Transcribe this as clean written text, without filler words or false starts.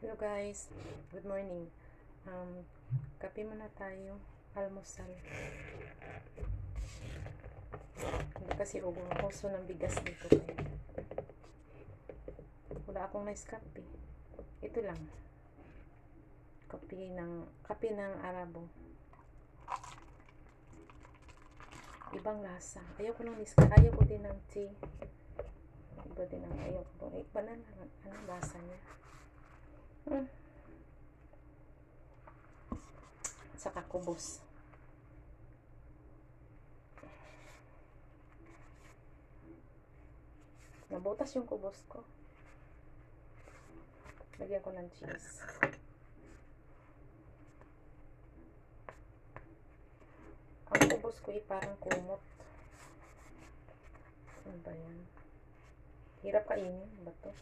Hello guys, good morning. Kape muna tayo, almusal. Hindi kasi uso ng bigas dito kaya wala akong nice kape. Ito lang. Kape ng Arabo. Ibang lasa. Ayaw ko din ng tea. Iba din ang ayaw ko. Iba na lang. Anong lasa niya? Saka kubos. Nabutas yung kubos ko. Lagyan ko ng cheese. Ang kubos ko parang kumot. Ano ba yan? Hirap kainin ba to?